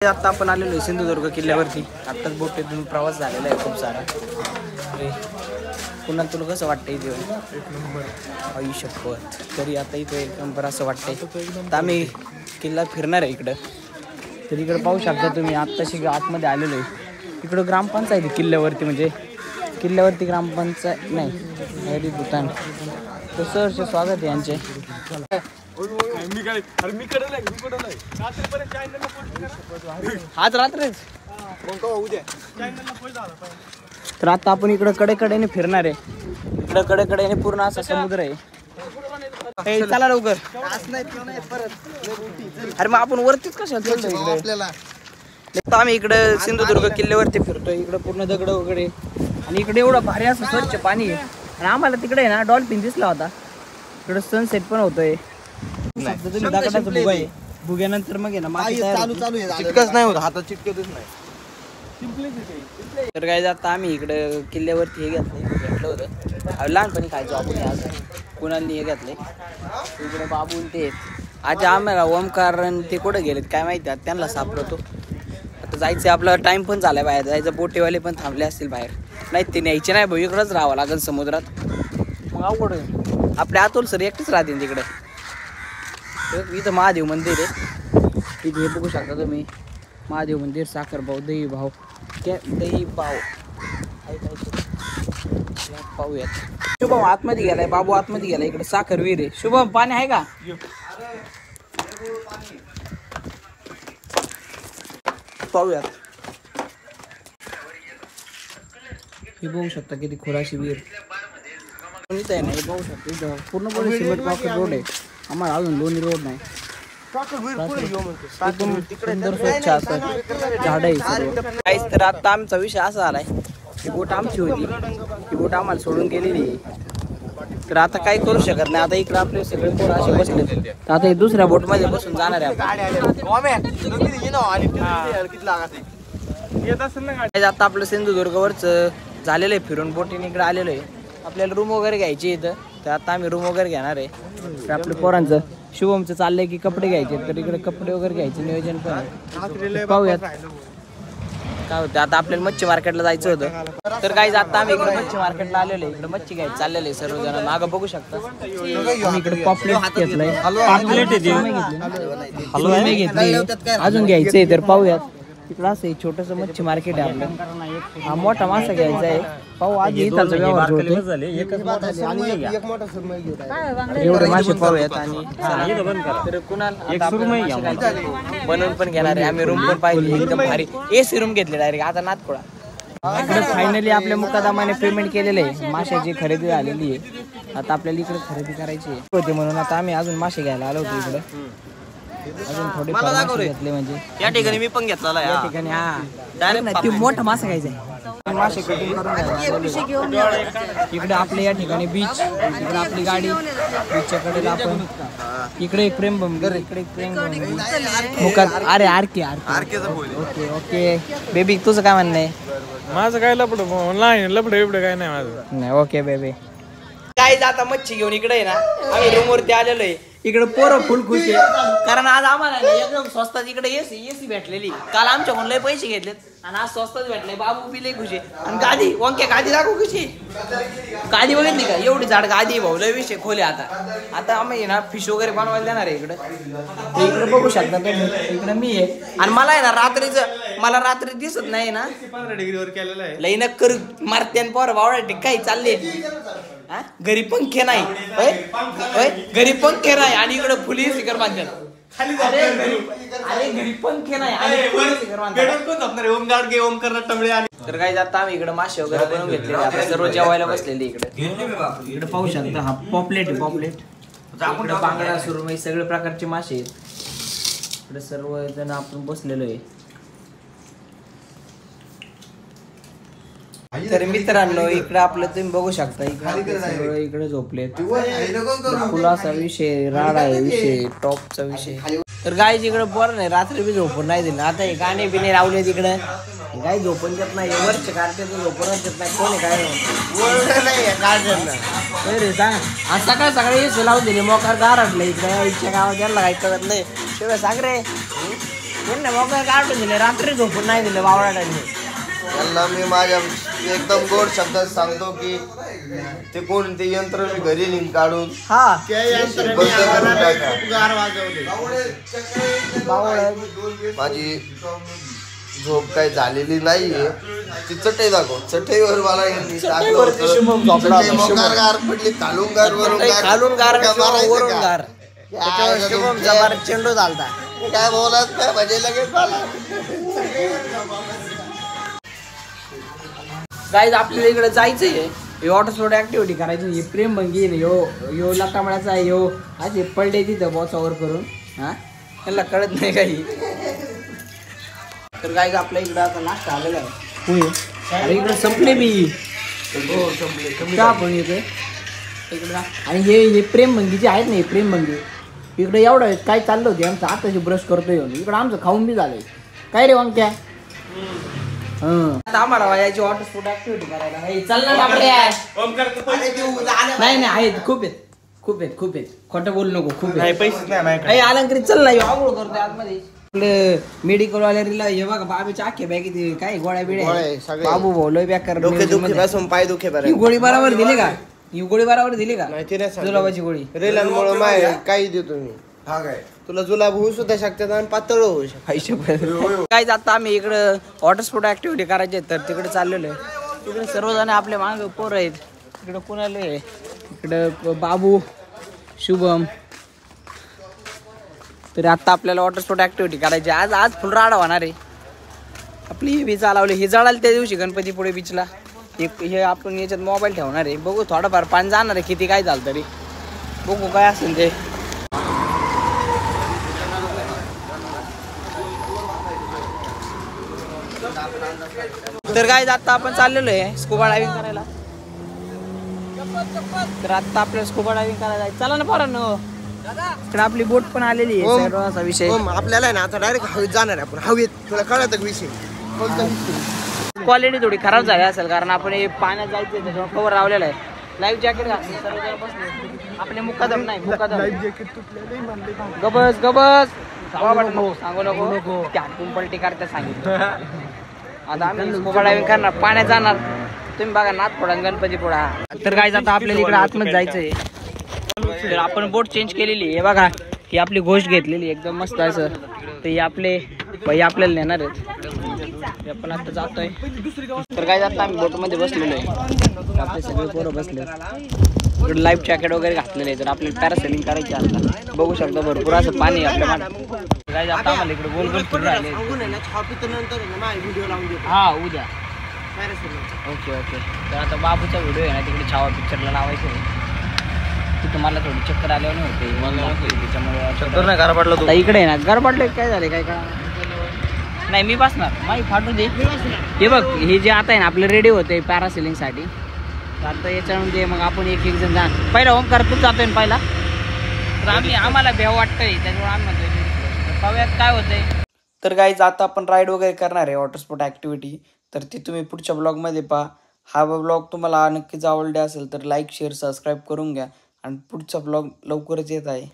आता आपण आलेलो आहे सिंधुदुर्ग किल्ल्यावरती. आत्ताच बोटीतून प्रवास झालेला आहे खूप सारा. पुन्हा तुला कसं वाटतं इथे? एक नंबर आयुष्यपत तरी आता इथे एक नंबर असं वाटतंय. तर आम्ही किल्ला फिरणार आहे इकडं. तर इकडं पाहू शकता तुम्ही आत्ताशी आतमध्ये आलेलो आहे. इकडं ग्रामपंचायत आहे किल्ल्यावरती, म्हणजे किल्ल्यावरती ग्रामपंचायत नाही हरी भूतान. तर सहर्ष स्वागत आहे यांचे. आज रात्रीच तर आता आपण इकडं कडेकडेने फिरणार आहे. इकडं कडेकडेने पूर्ण असा समुद्र आहे. चला लवकर. अरे मग आपण वरतीच कशाला चालतो आपल्याला? आम्ही इकडं सिंधुदुर्ग किल्ल्यावरती फिरतोय. इकडं पूर्ण दगड वगैरे आणि इकडे एवढं भारी असं स्वच्छ पाणी आहे. आणि आम्हाला तिकडे ना डॉल्फिन दिसला होता. इकडं सनसेट पण होतोय. दगडाचं भुगा आहे. भुग्यानंतर मग आहे ना चालू चिटकच नाही होत, हातात चिटकतच नाही. तर काय आता आम्ही इकडं किल्ल्यावरती हे घेतलं होतं. लहानपणी खायचो आपण. आज कुणाला हे घेतलंय. इकडे बाबून ते आज आम्हाला ओमकार ते कुठं गेलेत काय माहिती. त्यांना सापडतो. आता जायचं आपला टाइम पण झालाय बाहेर जायचं. बोटेवाले पण थांबले असतील बाहेर. नाही ते न्यायचे नाही भाऊ, इकडंच राहावं लागेल समुद्रात. मग अवघड आपले अतुल सर एकटेच राहतील तिकडे. इथं महादेव मंदिर आहे. इथे बघू शकता तुम्ही महादेव मंदिर, साखर भाऊ, दही भाव, दही भाव पाहूयात. शुभम आतमध्ये गेलाय, बाबू आतमध्ये गेलाय. इकडे साखर वीर आहे. शुभम पाणी आहे का? पाहूयात. हे बघू शकता किती खोराशी वीर इथं आहे ना. हे बघू शकता इथं पूर्णपणे सिमेंट कॉन्क्रीट रोड आहे. आम्हाला अजून लोणी रोड नाही. सुंदर स्वच्छ असं झाड आहे सर्व काहीच. तर आता आमचा विषय असा आलाय की बोट आमची होती, ती बोट आम्हाला सोडून गेलेली आहे. तर आता काही करू शकत नाही. आता इकडे आपले सगळे पोरं असे बसले. तर आता हे दुसऱ्या बोट मध्ये बसून जाणार आहे. आता आपलं सिंधुदुर्गवरच झालेलं आहे फिरून. बोटीने इकडे आलेलो आहे. आपल्याला रूम वगैरे घ्यायची इथं. तर आता आम्ही रूम वगैरे घेणार आहे. तर आपल्या पोरांचं शुभमचं चाललंय की कपडे घ्यायचे. तर इकडे कपडे वगैरे घ्यायचे नियोजन पण आहे. पाहूयात काय होतं. आता आपल्याला मच्छी मार्केटला जायचं होतं. तर काही आता आम्ही इकडे मच्छी मार्केटला आलेलो आहे. इकडे मच्छी घ्यायचं चाललेलं आहे सर्वजण. मागं बघू शकता इकडे पॉपलेट घेतलंय. सुरमई घेतली, अजून घ्यायचंय. तर पाहूयात. इकडं असं छोटंसं मच्छी मार्केट आहे आपलं. हा मोठा मासा घ्यायचा आहे. पाहू आधी इथालचा व्यवहार होतो. एवढे मासे पाहूयात. आणि तर कुणाला बनवून पण घेणार आहे. आम्ही रूम पण पाहिली एकदम भारी. एसी रूम घेतले डायरेक्ट. आता नाथखोळा इकडे फायनली आपल्या मुक्कादामाने पेमेंट केलेलं आहे. माशाची खरेदी झालेली आहे. आता आपल्याला इकडे खरेदी करायची होती म्हणून आता आम्ही अजून मासे घ्यायला आलो होतो इकडे. अजून थोडे घेतले म्हणजे या ठिकाणी मी पण घेतला. या ठिकाणी हा डायरेक्ट मोठा मासा घ्यायचा आहे. मासे कटिंग करून इकडे आपल्या या ठिकाणी बीच. इकडे आपली गाडी बीचच्या कडेला आपण. इकडे एक प्रेम बंबर, इकडे एक प्रेम मुखात. अरे आरके ओके ओके बेबी तुझं काय म्हणणं आहे? माझं काय लपड लपड एवढं काय नाही माझं. नाही ओके बेबी. काय आता मच्छी घेऊन इकडे आहे ना आम्ही रूम वरती आलेलो आहे. इकडे पोरं फुल खुश आहे कारण आज आम्हाला एकदम स्वस्तात इकडे एसी भेटलेली. काल आमच्याकडून लय पैसे घेतलेत आणि आज स्वस्तात भेटले. बाबू बी लय खुश आहे. आणि गादी ओंके गादी दाखवू कशी गादी बघितली का? एवढी झाड गादी भाऊ. लय विषय खोले. आता आम्ही ना फिश वगैरे बनवायला देणार आहे इकडे. इकडे बघू शकता तुम्ही. इकडे मी आहे आणि मला आहे ना मला रात्री दिसत नाही ना. 15 डिग्रीवर केलेलं आहे. लई नक्क मारते पोर बावळा काही चालले. घरी पंखे नाही, घरी पंखे नाही आणि इकडे फुली शिखर बांधतात. अरे घरी पंखे नाही आणि तर काय जाता आम्ही इकडे मासे वगैरे बनवून घेतलेले. आपण सर्व जेवायला बसलेले इकडे पाहू शकता. हा पॉपलेट आहे. पॉपलेट इकडे बांगडा, सुरमई सगळे प्रकारचे मासे आहेत. इकडे सर्वजण आपण बसलेलो आहे. तर मित्रांनो इकडे आपलं तुम्ही बघू शकता. इकडे झोपलेत. फुलाचा विषय, राडा आहे विषय, टॉपचा विषय. तर गायची इकडे पोर नाही. रात्री बी झोपून नाही दिलं. आता हे गाणे बिणे लावले तिकडे. गाय झोपून देत नाही. वरचे काढते तर झोपूनच देत नाही. कोणी काय रे सांग. आज सकाळ सकाळी लावून दिली. मोकार गारटलं इकडे. इच्छा गावात यायला काही कळत नाही. शिवाय सांग रे यांना मोकळं काढून दिले, रात्री झोपून नाही दिलं बावळाटांनी. यांना मी माझ्या एकदम गोड शब्दात सांगतो की ते कोणते यंत्र मी घरी नेऊन काढून हा बंद करून टाका. माझी झोप काही झालेली नाहीये. ती चटई दाखव. चटईवर मला चटई मोकार गार पडली, खालून गार वरून गार वरून गार. त्याच्यावर चेंडू चालता. काय बोलत काय म्हणजे लगेच मला. गाईज आपल्याला इकडे जायचंय. हे वॉटर स्पोर्ट ऍक्टिव्हिटी करायची. हे प्रेम भंगी यो लतामळाचा आहे. यो असे पडले तिथं बॉचावर करून. हा त्यांना कळत नाही काही. तर गाईज आपल्या इकडं आता नाश्ता आलेला आहे. अरे इकडे संपले मी. पण येते इकडं. आणि हे प्रेम भंगीचे आहेत ना, हे प्रेम भंगी इकडे एवढं काय चाललं होते आमचं. आताशी ब्रश करतो येऊन इकडं आमचं खाऊन बी झालंय. काय रे वांक्या. आम्हाला याची वॉटर स्पोर्ट ऍक्टिव्हिटी करायला चालणार. नाही आहेत, खूप आहेत. खोटं बोलू नको. खूप आहे. अलंकृत चाल नाही आंघोळ करतोय आतमध्ये. मेडिकल वाल्याला हे बघा बाबीच्या आखे बॅग काय गोळ्या बिड्या. बाबू भाऊ लय बेकार. पाय दुखे बरं. ही गोळी बरोबर दिली का? जुलाबाची गोळी रेलांमुळे काही देतो मी. हा काय तुला जुलाब होऊ सुद्धा शकतात आणि पातळ होऊ शकतात. काय आता आम्ही इकडं वॉटर स्पोर्ट ऍक्टिव्हिटी करायची तर तिकडे चाललेलो आहे. तिकडे सर्वजण आपल्या मागे पोरं आहेत. इकडं कुणाला आहे, इकडं बाबू, शुभम. तर आता आपल्याला वॉटर स्पोर्ट ऍक्टिव्हिटी करायची. आज फुल राडा होणार आहे. आपली ही बी चालवली. ही जळाली त्या दिवशी गणपती पुढे बीचला. हे आपण याच्यात मोबाईल ठेवणार आहे. बघू थोडंफार पाणी जाणार आहे. किती काय झालं तरी बघू काय असेल ते. तर काय आता आपण चाललेलो आहे स्कुबा डायव्हिंग करायला. तर आता आपल्याला स्कुबा डायव्हिंग करायला जायचं. चला ना पोरांनो. तर आपली बोट पण आलेली आहे. असा विषय आपल्याला ना आता डायरेक्ट हवेत जाणार आहे. आपण हवेत तुला कळत विषय. क्वालिटी थोडी खराब झाली असेल कारण आपण हे पाण्यात जायचं त्याच्यावर कवर लावलेला आहे. लाईफ जॅकेट घातले सर्व बसले. आपले मुकादम नाही मुकादम. गबस सांगू नको. हातून पलटी करता सांगितलं. आता आम्ही स्कुबा डायव्हिंग करणार. पाण्यात जाणार. तुम्ही बघा नाथपुडा गणपती पुढा. तर काय आता आपल्याला इकडे आतमध्ये जायचंय. तर आपण बोट चेंज केलेली. हे बघा ही आपली गोष्ट घेतलेली एकदम मस्त असं. तर हे आपले बाई आपल्याला नेणार आहेत. आपण आता जातोय. तर काय आता आम्ही बोटमध्ये बसलेलो आहे. आपले सगळे पोरं बसले. इकडे लाईफ जॅकेट वगैरे घातलेले आहे. तर आपल्याला पॅरासेलिंग करायची आता. बघू शकता भरपूर असं पाणी आपल्या मागे. काय आता आम्हाला इकडे गोल गोल फिरून राहिले. हा उद्या. ओके. तर आता बाबूचा व्हिडिओ आहे ना तिकडे छावा पिक्चरला लावायचं आहे. तिथं मला थोडी चक्कर आल्यावर होते त्याच्यामुळे इकडे आहे ना गारपडलं. काय झालं काय का नाही मी बसणार. माही फाटू दे. हे बघ हे जे आता आहे ना आपलं रेडी होते पॅरासेलिंग साठी. आता याच्यामध्ये मग आपण एक जण जाणार. पहिला ओमकार तूच जातोय ना पहिला. तर आम्हाला भेव वाटतंय त्याच्यामुळे आम्ही म्हणतोय पाहूयात काय होतंय. तर गाईज आता आपण राईड वगैरे करणार आहे वॉटर स्पोर्ट ऍक्टिव्हिटी. तर ती तुम्ही पुढच्या ब्लॉगमध्ये पहा. हा ब्लॉग तुम्हाला नक्कीच आवडला असेल तर लाईक शेअर सबस्क्राईब करून घ्या. आणि पुढचा ब्लॉग लवकरच येत आहे.